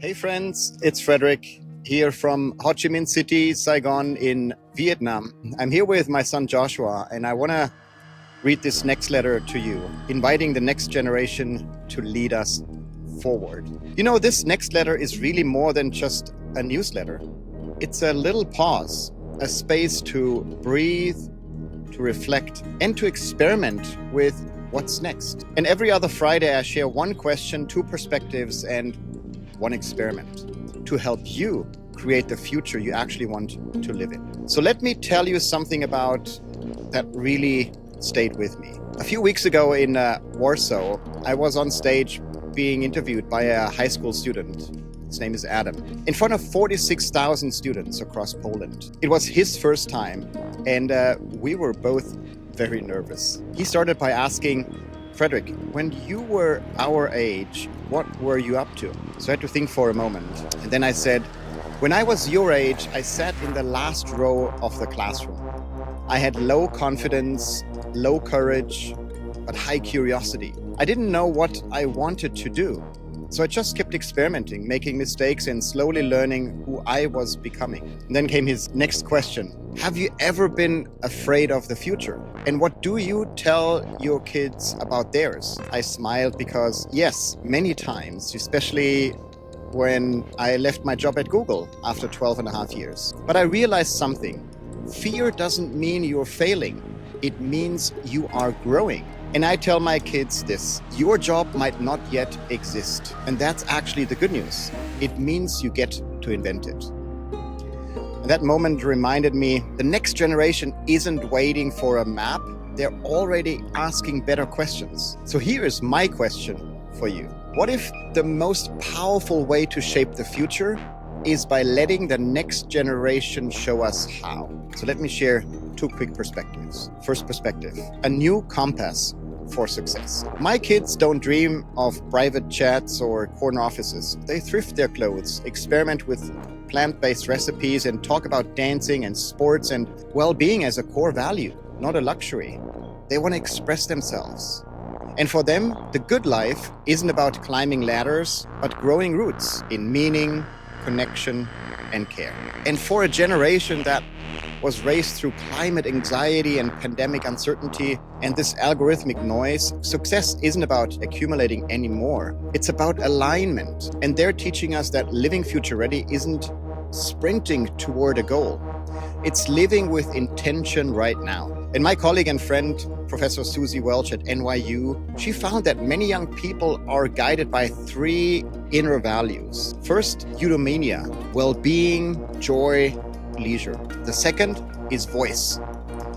Hey friends, it's Frederik here from Ho Chi Minh City, Saigon in Vietnam. I'm here with my son Joshua, and I want to read this next letter to you, inviting the next generation to lead us forward. You know, this next letter is really more than just a newsletter. It's a little pause, a space to breathe, to reflect, and to experiment with what's next. And every other Friday, I share one question, two perspectives, and one experiment to help you create the future you actually want to live in. So let me tell you something about that really stayed with me. A few weeks ago in Warsaw, I was on stage being interviewed by a high school student. His name is Adam, in front of 46,000 students across Poland. It was his first time, and we were both very nervous. He started by asking, Frederik, when you were our age, what were you up to? So I had to think for a moment. And then I said, when I was your age, I sat in the last row of the classroom. I had low confidence, low courage, but high curiosity. I didn't know what I wanted to do. So I just kept experimenting, making mistakes, and slowly learning who I was becoming. And then came his next question. Have you ever been afraid of the future? And what do you tell your kids about theirs? I smiled because, yes, many times, especially when I left my job at Google after 12 and a half years. But I realized something. Fear doesn't mean you're failing. It means you are growing. And I tell my kids this, your job might not yet exist. And that's actually the good news. It means you get to invent it. And that moment reminded me, the next generation isn't waiting for a map. They're already asking better questions. So here is my question for you. What if the most powerful way to shape the future is by letting the next generation show us how? So let me share two quick perspectives. First perspective, a new compass for success. My kids don't dream of private chats or corner offices. They thrift their clothes, experiment with plant-based recipes, and talk about dancing and sports and well-being as a core value, not a luxury. They want to express themselves. And for them, the good life isn't about climbing ladders, but growing roots in meaning, connection, and care. And for a generation that was raised through climate anxiety and pandemic uncertainty and this algorithmic noise, success isn't about accumulating anymore. It's about alignment. And they're teaching us that living future ready isn't sprinting toward a goal. It's living with intention right now. And my colleague and friend, Professor Susie Welch at NYU, she found that many young people are guided by three inner values. First, eudaimonia, well-being, joy, leisure. The second is voice,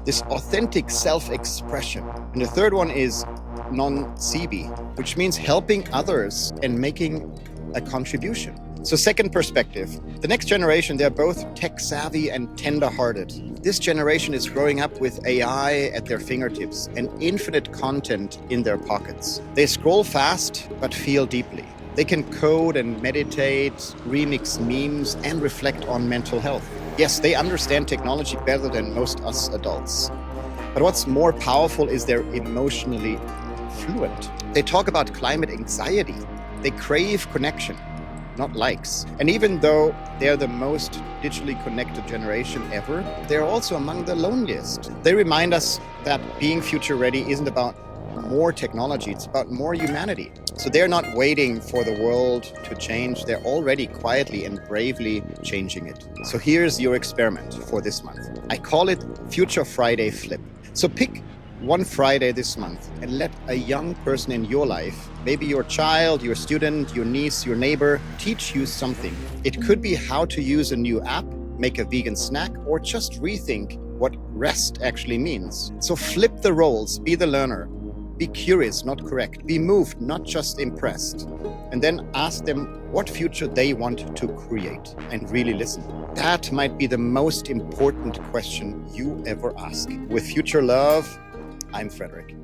this authentic self-expression. And the third one is non-sibi, which means helping others and making a contribution. So second perspective, the next generation, they're both tech-savvy and tender-hearted. This generation is growing up with AI at their fingertips and infinite content in their pockets. They scroll fast, but feel deeply. They can code and meditate, remix memes, and reflect on mental health. Yes, they understand technology better than most us adults. But what's more powerful is they're emotionally fluent. They talk about climate anxiety. They crave connection, not likes. And even though they're the most digitally connected generation ever, they're also among the loneliest. They remind us that being future ready isn't about more technology, it's about more humanity. So they're not waiting for the world to change, they're already quietly and bravely changing it. So here's your experiment for this month. I call it Future Friday Flip. So pick one Friday this month and let a young person in your life, maybe your child, your student, your niece, your neighbor, teach you something. It could be how to use a new app, make a vegan snack, or just rethink what rest actually means. So flip the roles, be the learner. Be curious, not correct. Be moved, not just impressed. And then ask them what future they want to create and really listen. That might be the most important question you ever ask. With future love, I'm Frederik.